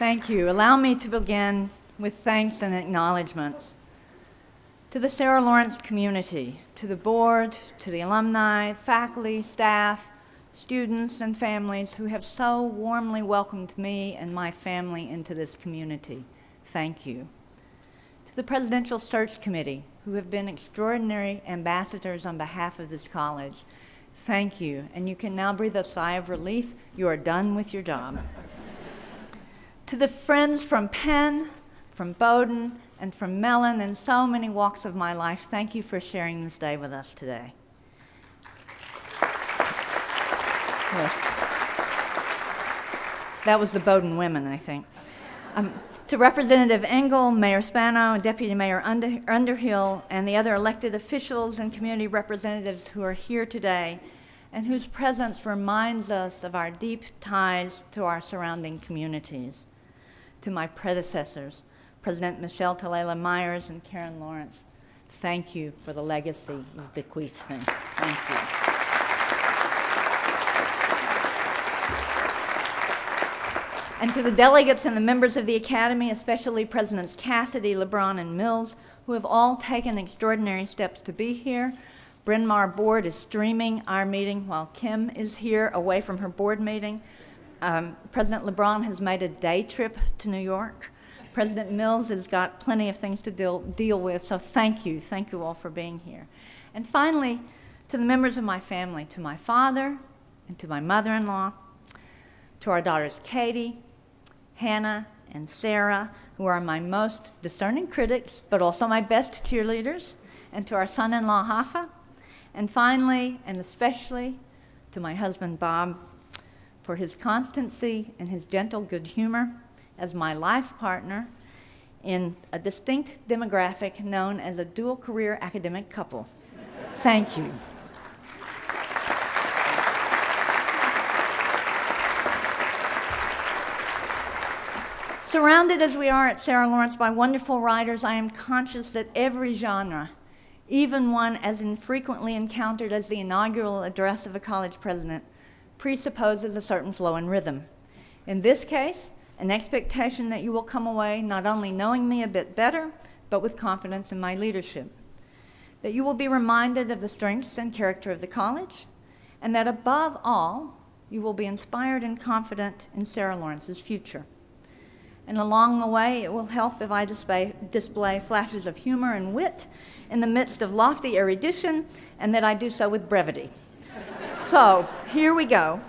Thank you. Allow me to begin with thanks and acknowledgments. To the Sarah Lawrence community, to the board, to the alumni, faculty, staff, students, and families who have so warmly welcomed me and my family into this community. Thank you. To the Presidential Search Committee, who have been extraordinary ambassadors on behalf of this college. Thank you, and you can now breathe a sigh of relief. You are done with your job. To the friends from Penn, from Bowdoin, and from Mellon, and so many walks of my life, thank you for sharing this day with us today. Yes. That was the Bowdoin women, I think. To Representative Engel, Mayor Spano, Deputy Mayor Underhill, and the other elected officials and community representatives who are here today, and whose presence reminds us of our deep ties to our surrounding communities. To my predecessors, President Michelle Talela Myers and Karen Lawrence, thank you for the legacy you've bequeathed me. Thank you. And to the delegates and the members of the Academy, especially Presidents Cassidy, LeBron, and Mills, who have all taken extraordinary steps to be here. Bryn Mawr Board is streaming our meeting while Kim is here away from her board meeting. President LeBron has made a day trip to New York. President Mills has got plenty of things to deal with, so thank you all for being here. And finally, to the members of my family, to my father and to my mother-in-law, to our daughters Katie, Hannah, and Sarah, who are my most discerning critics, but also my best cheerleaders, and to our son-in-law Hafa, and finally, and especially, to my husband Bob, for his constancy and his gentle good humor as my life partner in a distinct demographic known as a dual career academic couple. Thank you. Surrounded as we are at Sarah Lawrence by wonderful writers, I am conscious that every genre, even one as infrequently encountered as the inaugural address of a college president, presupposes a certain flow and rhythm. In this case, an expectation that you will come away not only knowing me a bit better, but with confidence in my leadership. That you will be reminded of the strengths and character of the college, and that above all, you will be inspired and confident in Sarah Lawrence's future. And along the way, it will help if I display flashes of humor and wit in the midst of lofty erudition, and that I do so with brevity. So, here we go.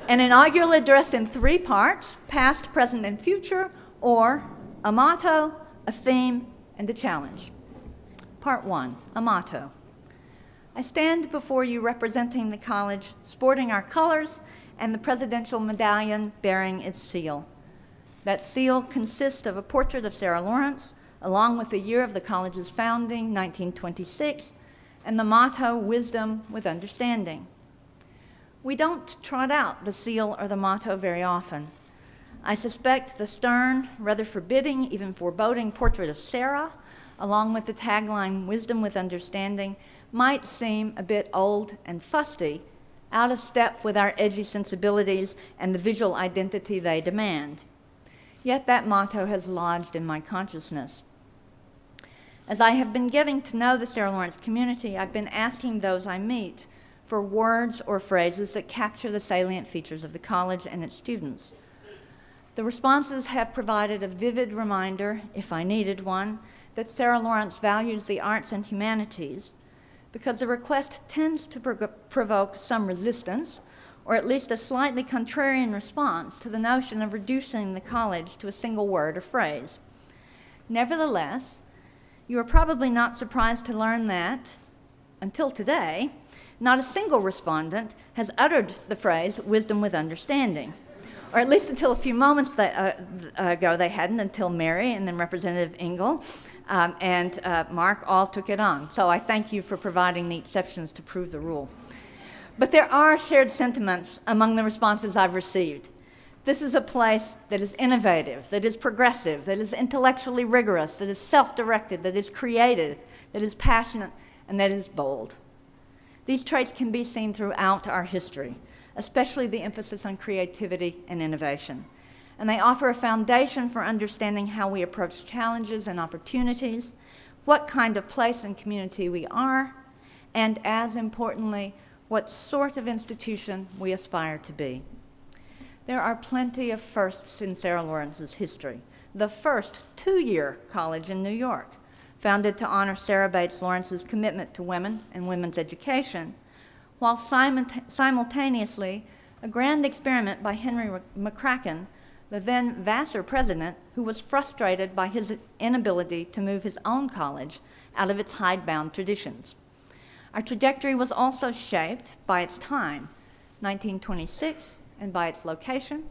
An inaugural address in 3 parts, past, present, and future, or a motto, a theme, and a challenge. Part 1, a motto. I stand before you representing the college, sporting our colors and the presidential medallion bearing its seal. That seal consists of a portrait of Sarah Lawrence, along with the year of the college's founding, 1926, and the motto, wisdom with understanding. We don't trot out the seal or the motto very often. I suspect the stern, rather forbidding, even foreboding portrait of Sarah, along with the tagline, wisdom with understanding, might seem a bit old and fusty, out of step with our edgy sensibilities and the visual identity they demand. Yet that motto has lodged in my consciousness. As I have been getting to know the Sarah Lawrence community, I've been asking those I meet for words or phrases that capture the salient features of the college and its students. The responses have provided a vivid reminder, if I needed one, that Sarah Lawrence values the arts and humanities, because the request tends to provoke some resistance, or at least a slightly contrarian response to the notion of reducing the college to a single word or phrase. Nevertheless, you are probably not surprised to learn that, until today, not a single respondent has uttered the phrase, wisdom with understanding. Or at least until a few moments ago they hadn't, until Mary and then Representative Engel and Mark all took it on. So I thank you for providing the exceptions to prove the rule. But there are shared sentiments among the responses I've received. This is a place that is innovative, that is progressive, that is intellectually rigorous, that is self-directed, that is creative, that is passionate, and that is bold. These traits can be seen throughout our history, especially the emphasis on creativity and innovation. and they offer a foundation for understanding how we approach challenges and opportunities, what kind of place and community we are, and as importantly, what sort of institution we aspire to be. There are plenty of firsts in Sarah Lawrence's history. The first two-year college in New York, founded to honor Sarah Bates Lawrence's commitment to women and women's education, while simultaneously a grand experiment by Henry McCracken, the then Vassar president, who was frustrated by his inability to move his own college out of its hidebound traditions. Our trajectory was also shaped by its time, 1926, and by its location,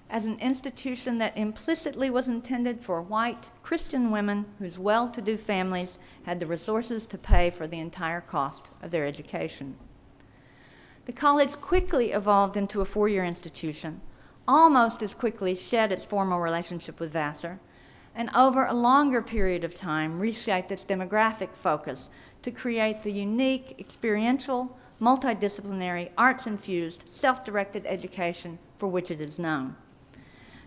as an institution that implicitly was intended for white Christian women whose well-to-do families had the resources to pay for the entire cost of their education. The college quickly evolved into a four-year institution, almost as quickly shed its formal relationship with Vassar, and over a longer period of time reshaped its demographic focus to create the unique, experiential, multidisciplinary, arts-infused, self-directed education for which it is known.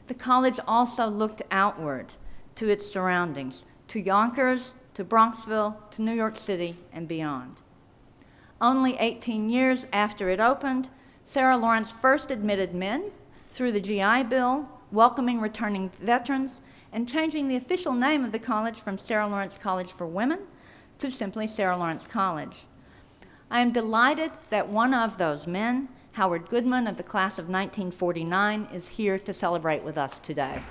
The college also looked outward to its surroundings, to Yonkers, to Bronxville, to New York City, and beyond. Only 18 years after it opened, Sarah Lawrence first admitted men through the GI Bill, welcoming returning veterans, and changing the official name of the college from Sarah Lawrence College for Women to simply Sarah Lawrence College. I am delighted that one of those men, Howard Goodman of the class of 1949, is here to celebrate with us today.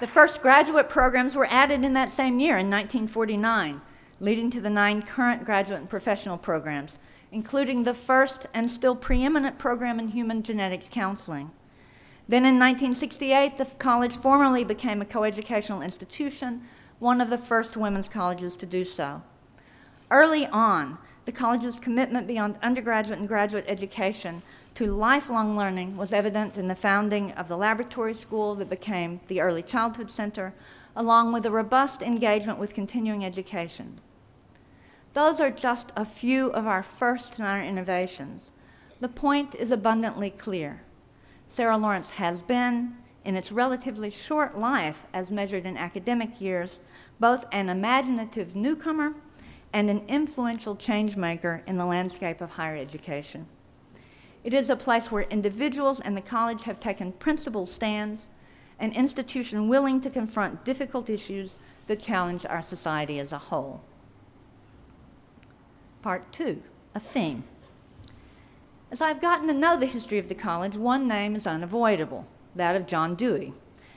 The first graduate programs were added in that same year, in 1949, leading to the 9 current graduate and professional programs, including the first and still preeminent program in human genetics counseling. Then in 1968, the college formally became a coeducational institution, one of the first women's colleges to do so. Early on, the college's commitment beyond undergraduate and graduate education to lifelong learning was evident in the founding of the laboratory school that became the Early Childhood Center, along with a robust engagement with continuing education. Those are just a few of our firsts and our innovations. The point is abundantly clear. Sarah Lawrence has been, in its relatively short life as measured in academic years, both an imaginative newcomer and an influential changemaker in the landscape of higher education. It is a place where individuals and the college have taken principled stands, an institution willing to confront difficult issues that challenge our society as a whole. Part 2, a theme. As I've gotten to know the history of the college, one name is unavoidable, that of John Dewey,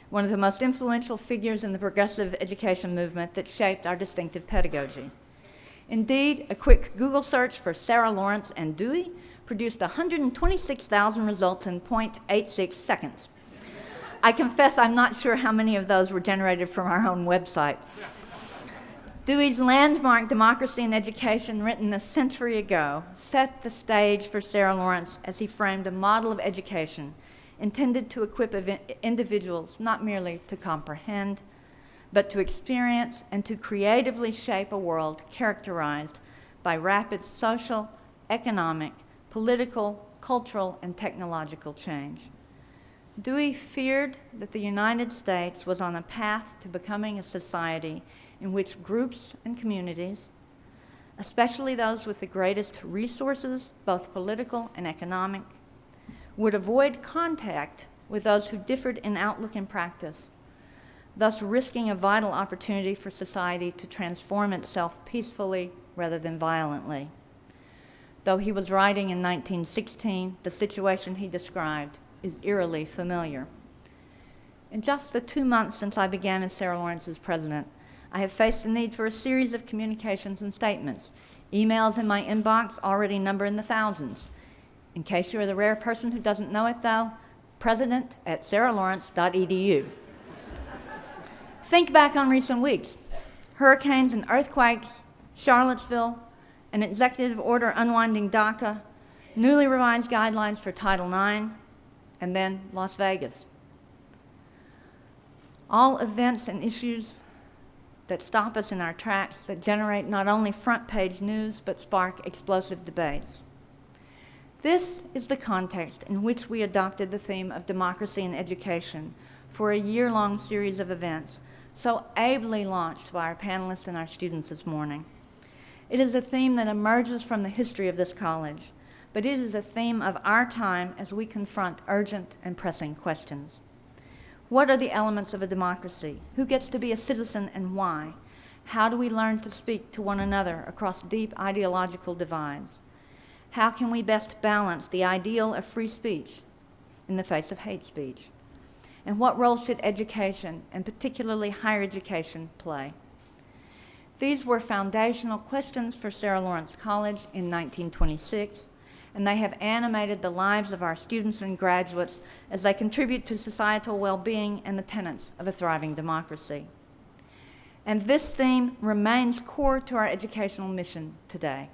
one of the most influential figures in the progressive education movement that shaped our distinctive pedagogy. Indeed, a quick Google search for Sarah Lawrence and Dewey produced 126,000 results in 0.86 seconds. I confess I'm not sure how many of those were generated from our own website. Dewey's landmark Democracy in Education, written a century ago, set the stage for Sarah Lawrence as he framed a model of education intended to equip individuals not merely to comprehend, but to experience and to creatively shape a world characterized by rapid social, economic, political, cultural, and technological change. Dewey feared that the United States was on a path to becoming a society in which groups and communities, especially those with the greatest resources, both political and economic, would avoid contact with those who differed in outlook and practice, thus risking a vital opportunity for society to transform itself peacefully rather than violently. Though he was writing in 1916, the situation he described is eerily familiar. In just the 2 months since I began as Sarah Lawrence's president, I have faced the need for a series of communications and statements. Emails in my inbox already number in the thousands. In case you're the rare person who doesn't know it, though, president@sarahlawrence.edu. Think back on recent weeks. Hurricanes and earthquakes, Charlottesville, an executive order unwinding DACA, newly revised guidelines for Title IX, and then Las Vegas. All events and issues that stop us in our tracks, that generate not only front-page news, but spark explosive debates. This is the context in which we adopted the theme of democracy in education for a year-long series of events, so ably launched by our panelists and our students this morning. It is a theme that emerges from the history of this college, but it is a theme of our time as we confront urgent and pressing questions. What are the elements of a democracy? Who gets to be a citizen and why? How do we learn to speak to one another across deep ideological divides? How can we best balance the ideal of free speech in the face of hate speech? And what role should education, and particularly higher education, play? These were foundational questions for Sarah Lawrence College in 1926, and they have animated the lives of our students and graduates as they contribute to societal well-being and the tenets of a thriving democracy. And this theme remains core to our educational mission today.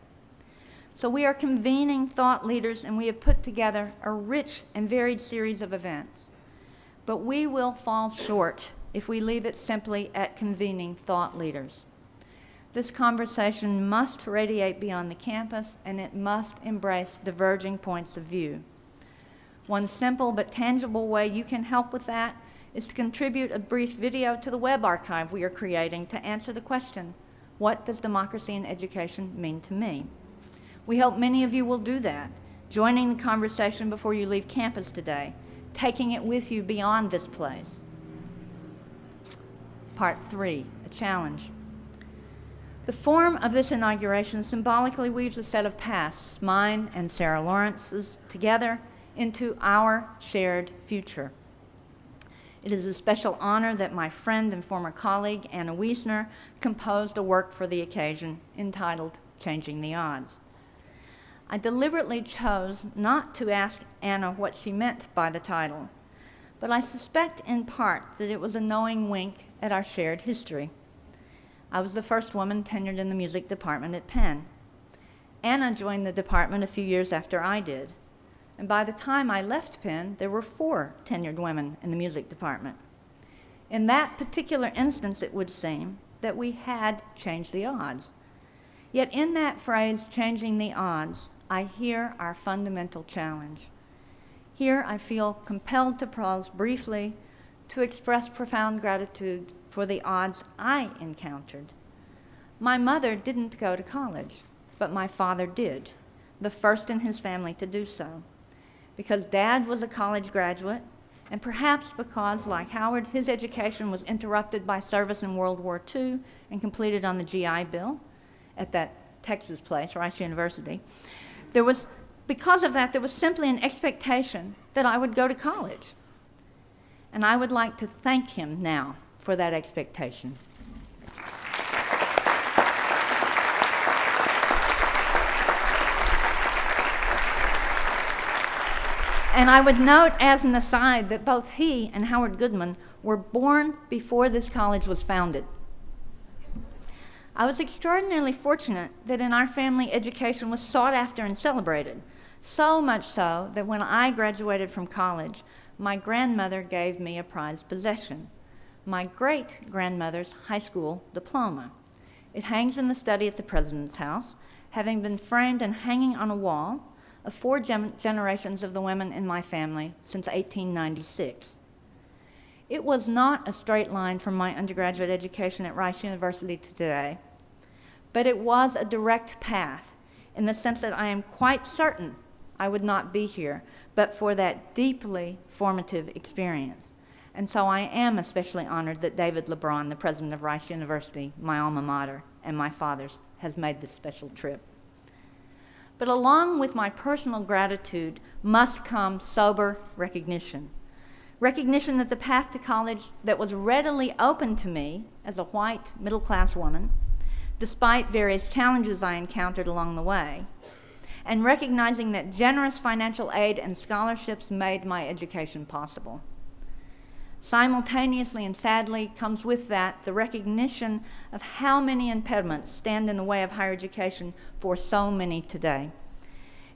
So we are convening thought leaders, and we have put together a rich and varied series of events. But we will fall short if we leave it simply at convening thought leaders. This conversation must radiate beyond the campus, and it must embrace diverging points of view. One simple but tangible way you can help with that is to contribute a brief video to the web archive we are creating to answer the question, what does democracy in education mean to me? We hope many of you will do that, joining the conversation before you leave campus today, taking it with you beyond this place. Part 3, a challenge. The form of this inauguration symbolically weaves a set of pasts, mine and Sarah Lawrence's, together into our shared future. It is a special honor that my friend and former colleague, Anna Wiesner, composed a work for the occasion entitled Changing the Odds. I deliberately chose not to ask Anna what she meant by the title, but I suspect in part that it was a knowing wink at our shared history. I was the first woman tenured in the music department at Penn. Anna joined the department a few years after I did, and by the time I left Penn, there were 4 tenured women in the music department. In that particular instance, it would seem that we had changed the odds. Yet in that phrase, changing the odds, I hear our fundamental challenge. Here I feel compelled to pause briefly to express profound gratitude for the odds I encountered. My mother didn't go to college, but my father did, the first in his family to do so. Because Dad was a college graduate, and perhaps because, like Howard, his education was interrupted by service in World War II and completed on the GI Bill at that Texas place, Rice University, because of that, there was simply an expectation that I would go to college. And I would like to thank him now for that expectation. And I would note as an aside that both he and Howard Goodman were born before this college was founded. I was extraordinarily fortunate that in our family education was sought after and celebrated, so much so that when I graduated from college, my grandmother gave me a prized possession, my great-grandmother's high school diploma. It hangs in the study at the President's house, having been framed and hanging on a wall of 4 generations of the women in my family since 1896. It was not a straight line from my undergraduate education at Rice University to today, but it was a direct path in the sense that I am quite certain I would not be here but for that deeply formative experience. And so I am especially honored that David LeBron, the president of Rice University, my alma mater, and my father's, has made this special trip. But along with my personal gratitude must come sober recognition. Recognition that the path to college that was readily open to me as a white middle-class woman, despite various challenges I encountered along the way, and recognizing that generous financial aid and scholarships made my education possible. Simultaneously and sadly comes with that the recognition of how many impediments stand in the way of higher education for so many today.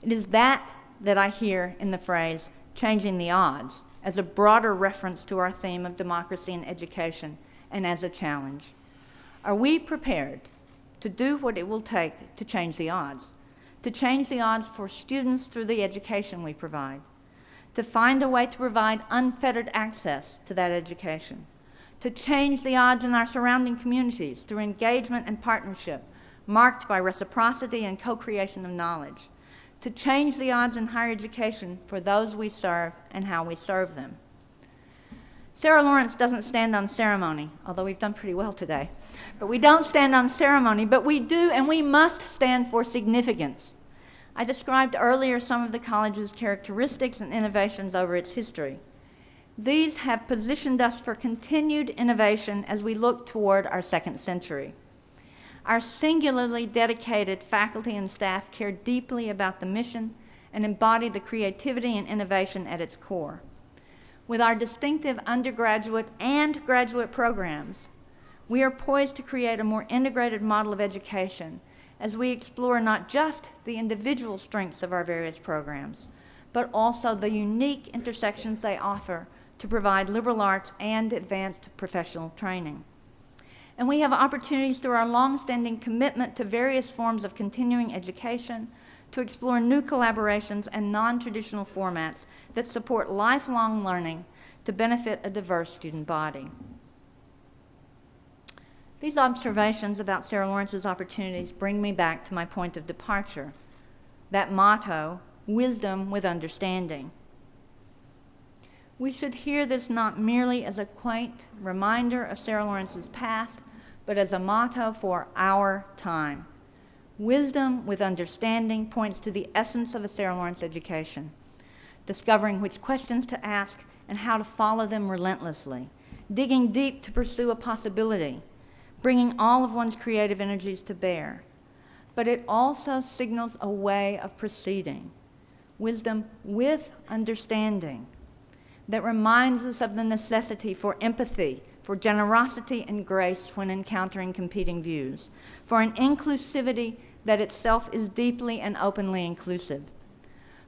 It is that I hear in the phrase, changing the odds, as a broader reference to our theme of democracy in education and as a challenge. Are we prepared to do what it will take to change the odds? To change the odds for students through the education we provide, to find a way to provide unfettered access to that education, to change the odds in our surrounding communities through engagement and partnership marked by reciprocity and co-creation of knowledge, to change the odds in higher education for those we serve and how we serve them. Sarah Lawrence doesn't stand on ceremony, although we've done pretty well today. But we don't stand on ceremony, but we do and we must stand for significance. I described earlier some of the college's characteristics and innovations over its history. These have positioned us for continued innovation as we look toward our second century. Our singularly dedicated faculty and staff care deeply about the mission and embody the creativity and innovation at its core. With our distinctive undergraduate and graduate programs, we are poised to create a more integrated model of education as we explore not just the individual strengths of our various programs, but also the unique intersections they offer to provide liberal arts and advanced professional training. And we have opportunities through our long-standing commitment to various forms of continuing education to explore new collaborations and non-traditional formats that support lifelong learning to benefit a diverse student body. These observations about Sarah Lawrence's opportunities bring me back to my point of departure, that motto, wisdom with understanding. We should hear this not merely as a quaint reminder of Sarah Lawrence's past, but as a motto for our time. Wisdom with understanding points to the essence of a Sarah Lawrence education, discovering which questions to ask and how to follow them relentlessly, digging deep to pursue a possibility, bringing all of one's creative energies to bear. But it also signals a way of proceeding, wisdom with understanding, that reminds us of the necessity for empathy, for generosity and grace when encountering competing views, for an inclusivity that itself is deeply and openly inclusive.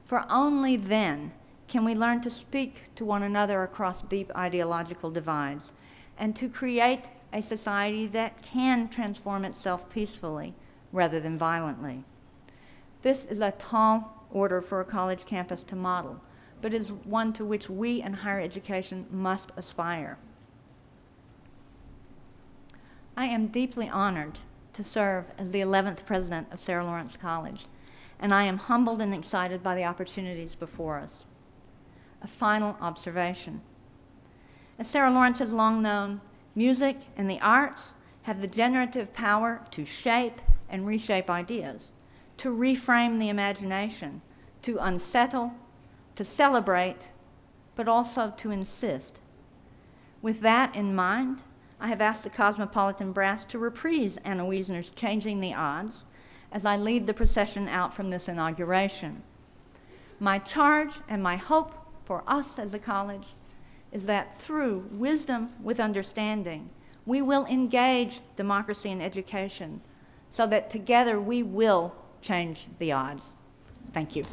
For only then can we learn to speak to one another across deep ideological divides and to create a society that can transform itself peacefully rather than violently. This is a tall order for a college campus to model, but is one to which we in higher education must aspire. I am deeply honored to serve as the 11th president of Sarah Lawrence College, and I am humbled and excited by the opportunities before us. A final observation. As Sarah Lawrence has long known, music and the arts have the generative power to shape and reshape ideas, to reframe the imagination, to unsettle, to celebrate, but also to insist. With that in mind, I have asked the Cosmopolitan Brass to reprise Anna Wiesner's Changing the Odds as I lead the procession out from this inauguration. My charge and my hope for us as a college is that through wisdom with understanding, we will engage democracy in education so that together we will change the odds. Thank you.